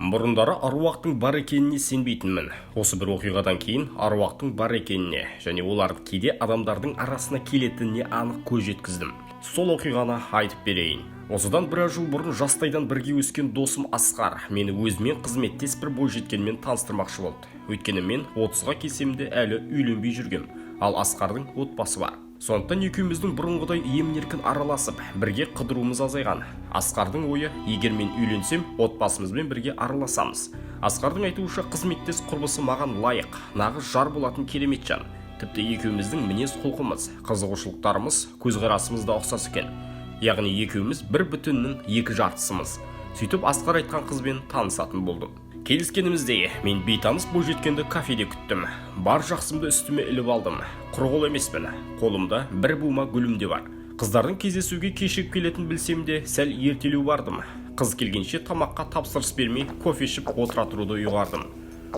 Бұрындары аруақтың бар екеніне сенбейтінмін. Осы бір оқиғадан кейін аруақтың бар екеніне және олардың кейде адамдардың арасына келетініне анық көз жеткіздім. Сол оқиғаны айтып берейін. Осыдан біраз жыл бұрын жастайдан бірге өскен досым Асқар мені өзімен қызметтес бір бойжеткенмен таныстырмақшы болды. Өйткені мен 30-ға келсем де әлі үйленбей жүргем, ал Асқардың отбасы бар. Сондықтан екеуміздің бұрынғыдай емін-еркін араласып, бірге қыдыруымыз азайған. Асқардың ойы, егер мен үйленсем, отбасымызбен бірге араласамыз. Асқардың айтуынша қызметтес құрбысы маған лайық, нағыз жар болатын керемет жан. Тіпті екеуміздің мінез-құлқымыз, қызығушылықтарымыз, көзқарасымыз да ұқсас екен. Яғни екеуміз бір бүтіннің екі жартысымыз. Сөйтіп Асқар айтқан қызбен танысатын болдым. Келіскенімізде мен бейтаныс бойжеткенді кафеде күттім. Бар жақсымды үстіме іліп алдым. Құр қол емеспін. Қолымда бір бума гүлім де бар. Қыздардың кездесуге кешігіп келетін білсем де, сәл ертелеу бардым. Қыз келгенше тамаққа тапсырыс бермей, кофе ішіп отыра тұруды ұйғардым.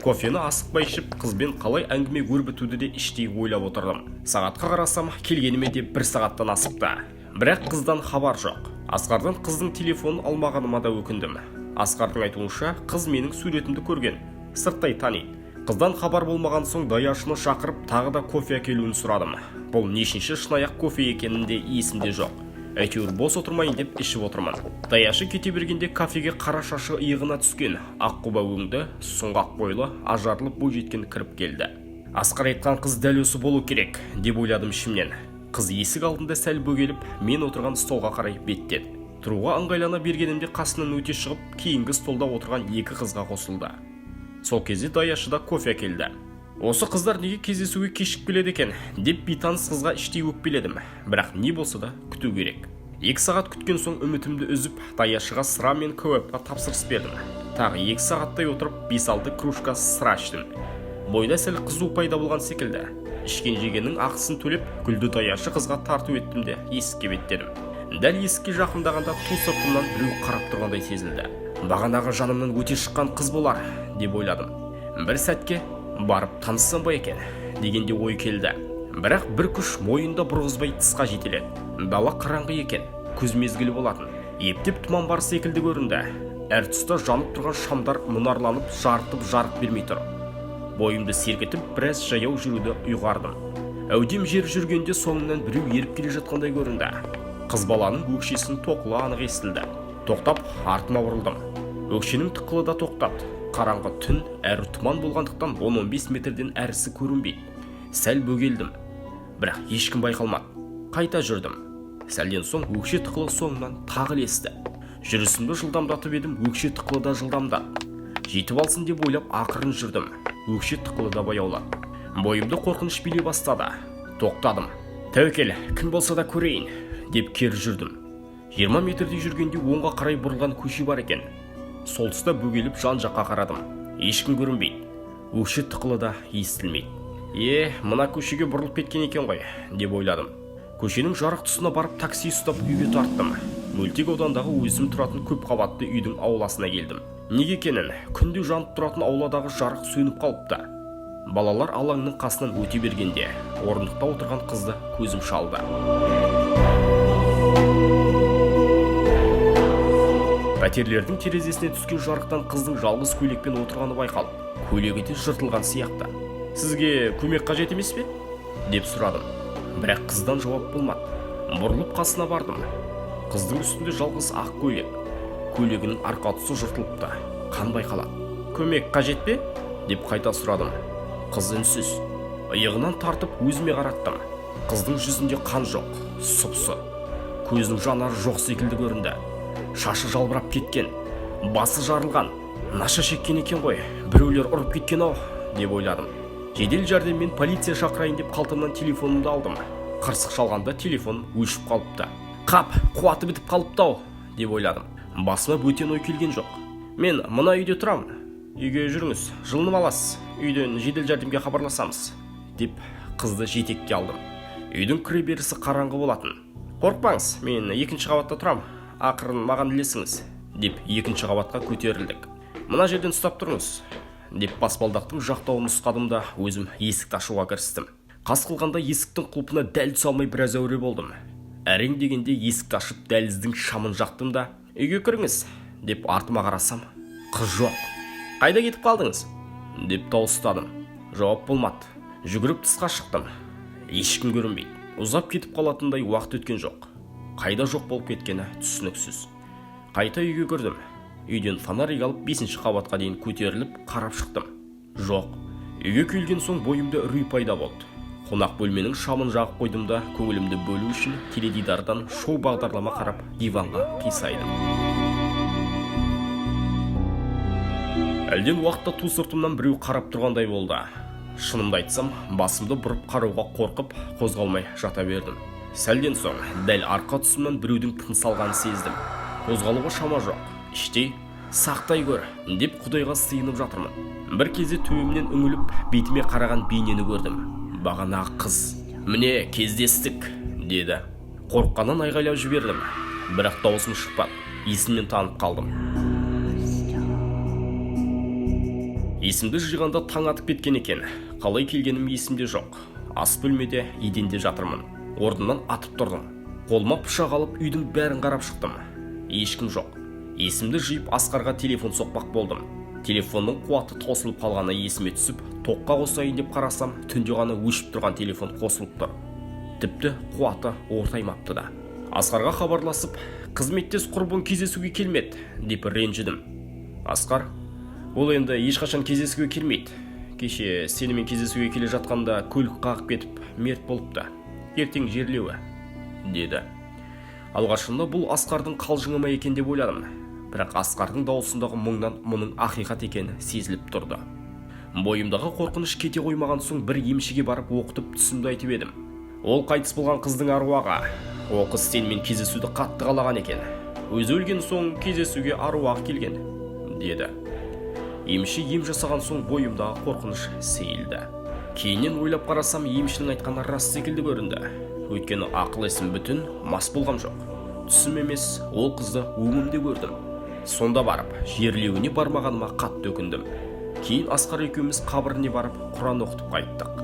Кофені асықпай ішіп, қызбен қалай әңгіме өрбітуді де іштей ойлап отырдым. Сағатқа қарасам, келгеніме де 1 сағаттан асыпты. Бірақ қыздан хабар жоқ. Асқардан қыздың телефонын алмағаныма да өкіндім. Асқардың айтуынша, қыз менің суретімді көрген, сырттай таниды. Қыздан хабар болмаған соң даяшыны шақырып, тағы да кофе әкелуін сұрадым. Бұл нешінші шынаяқ кофе екенінде есімде жоқ. Әйтеуір бос отырмайын деп ішіп отырмын. Даяшы кете бергенде кафеге қара шашы иығына түскен, аққұба өңді, сұңғақ бойлы, ажарлы бойжеткен кіріп келді. Асқар айтқан қыз дәл осы болу керек, деп ойладым ішімнен. Қыз есік алдында сәл бөгеліп, мен отырған столға қарай беттеді. Тұруға ыңғайлана бергенімде қасынан өте шығып, кейінгі столда отырған екі қызға қосылды. Сол кезде даяшыда кофе әкелді. Осы қыздар неге кездесуге кешігіп келеді екен, деп бейтаныс қызға іштей өкпеледім. Бірақ не болса да күту керек. 2 сағат күткен соң үмітімді үзіп, даяшыға сыра мен кәуапқа тапсырыс бердім. Тағы 2 сағаттай отырып, 5-6 кружка сыра іштім. Бойда сәл қызу пайда болған секілді. Ішкен жегеннің ақысын төлеп, гүлді даяшы қызға тарту еттім де есікке беттедім. Дәл есікке жақындағанда ту сыртымнан біреу қарап тұрғандай сезілді. Бағанағы жанымнан өте шыққан қыз болар, деп ойладым. Бір сәтке барып таныссам ба екен, дегенде ой келді. Бірақ бір күш мойында бұрғызбай тысқа жетеледі. Дала қараңғы екен, күз мезгілі болатын. Ептеп тұман бар секілді көрінді. Әр тұста жанып тұрған шамдар мұнарланып, жарытып жарық бермей тұр. Бойымды сергітіп, біраз жаяу жүруді ұйғардым. Әудем жер жүргенде соңынан біреу еріп келе жатқандай көрінді. Қыз баланың өкшесінің тоқылы анық естілді. Тоқтап, артыма бұрылдым. Өкшенің тықылы да тоқтады. Қараңғы түн, әрі тұман болғандықтан 10-15 метрден әрісі көрінбейді. Сәл бөгелдім. Бірақ ешкім байқалмады. Қайта жүрдім. Сәлден соң өкше тықылы соңынан тағы ілесті. Жүрісімді жылдамдатып едім, өкше тықылы да жылдамдады. Жетіп алсын деп ойлап ақырын жүрдім. Өкше тықылы да баяулады. Бойымды қорқыныш билей бастады. Тоқтадым. Тәуекел, кім болса да көрейін, деп кері жүрдім. 20 метрдей жүргенде оңға қарай бұрылған көше бар екен. Сол тұста бөгеліп жан жаққа қарадым. Ешкім көрінбейді. Өкше тықылы да естілмейді. Мына көшеге бұрылып кеткен екен ғой, деп ойладым. Көшенің жарық тұсына барып такси ұстап үйге тарттым. Мөлтек аудандағы өзім тұратын көп қабатты үйдің ауласына келдім. Неге екенін, күнде жанып тұратын ауладағы жарық сөніп қалыпты. Балалар алаңның қасынан өте бергенде, орындықта отырған қызды көзім шалды. Пәтерлердің терезесіне түскен жарықтан қыздың жалғыз көйлекпен отырғаны байқалып, көйлегі де жыртылған сияқты. Сізге көмек қажет емес пе? Деп сұрадым. Бірақ қыздан жауап болмады. Бұрылып қасына бардым. Қыздың үстінде жалғыз ақ көйлек. Көйлегінің арқа тұсы жыртылыпты. Қан байқалады. Көмек қажет пе? Деп қайта сұрадым. Қыз үнсіз. Иығынан тартып өзіме қараттым. Қыздың жүзінде қан жоқ, сұп-сұ. Көзінің жанары жоқ секілді көрінді. Шашы жалбырап кеткен, басы жарылған. Наша шеккен екен ғой, біреулер ұрып кеткен-ау, деп ойладым. Жедел жәрдеммен полиция шақырайын деп қалтамнан телефонымды алдым. Қырсық шалғанда телефон өшіп қалыпты. Қап, қуаты бітіп қалыпты-ау, деп ойладым. Басыма бөтен ой келген жоқ. Мен мына үйде тұрамын. Үйге жүріңіз, жылынып аласыз. Үйден жедел жәрдемге хабарласамыз, деп қызды жетекке алдым. Үйдің кіре берісі қараңғы болатын. Қорықпаңыз, мен 2-ші қабатта тұрам. Ақырын маған ілесіңіз, деп 2-ші қабатқа көтерілдік. Мына жерден ұстап тұрыңыз, деп баспалдақтың жақтауын ұстадым да өзім есікті ашуға кірістім. Қас қылғанда есіктің құлпына дәл түсе алмай біраз әуре болдым. Әрең дегенде есікті ашып дәліздің шамын жақтым да, үйге кіріңіз, деп артыма қарасам, қыз жоқ. Қайда кетіп қалдыңыз? Деп дауыстадым. Жауап болмады. Жүгіріп тысқа шықтым. Ешкім көрінбейді. Ұзап кетіп қалатындай уақыт өткен жоқ. Қайда жоқ болып кеткені түсініксіз. Қайта үйге кірдім. Үйден фонарик алып 5-ші қабатқа дейін көтеріліп қарап шықтым. Жоқ. Үйге келген соң бойымда үрей пайда болды. Қонақ бөлменің шамын жағып қойдым да, көңілімді бөлу үшін теледидардан шоу бағдарлама қарап диванға қисайдым. Әлден уақытта ту сыртымнан біреу қарап тұрғандай болды. Шынымды айтсам, басымды бұрып қарауға қорқып, қозғалмай жата бердім. Сәлден соң, дәл арқа тұсымнан біреудің тыныс алғанын сездім. Қозғалуға шама жоқ. Іштей, сақтай көр, деп Құдайға сыйынып жатырмын. Бір кезде төбемнен үңіліп, бетіме қараған бейнені көрдім. Бағанағы қыз. Міне, кездестік, деді. Қорыққаннан айғайлап жібердім. Бірақ дауысым шықпады. Есімнен танып қалдым. Есімді жиғанда таң атып кеткен екен. Қалай келгенім есімде жоқ. Ас бөлмеде, еденде жатырмын. Орнымнан атып тұрдым. Қолыма пышақ алып үйдің бәрін қарап шықтым. Ешкім жоқ. Есімді жиып Асқарға телефон соқпақ болдым. Телефонның қуаты тосылып қалғаны есіме түсіп, тоққа қосайын деп қарасам, түнде ғана өшіп тұрған телефон қосылып тұр. Тіпті қуаты ортаймапты да. Асқарға хабарласып, қызметтес құрбың кездесуге келмеді, деп ренжідім. Асқар, ол енді ешқашан кездесуге келмейді. Кеше сенімен кездесуге келе жатқанда көлік қағып кетіп, мерт болыпты. Ертең жерлеуі, деді. Алғашында бұл Асқардың қалжыңы ма екен деп ойладым. Бірақ Асқардың даусындағы мұңнан мұның ақиқат екені сезіліп тұрды. Бойымдағы қорқыныш кете қоймаған соң бір емшіге барып оқытып түсімді айтып едім. Ол қайтыс болған қыздың аруағы. Ол қыз сенімен кездесуді қатты қалаған екен. Өзі өлген соң кездесуге аруағы келген, деді. Емші ем жасаған соң бойымдағы қорқыныш сейілді. Кейіннен ойлап қарасам, емшінің айтқаны рас секілді көрінді. Өйткені ақыл есім бүтін, мас болғам жоқ. Түсім емес, ол қызды өңімде көрдім. Сонда барып, жерлеуіне бармағаныма қатты өкіндім. Кейін Асқар екеуміз қабіріне барып, Құран оқытып қайттық.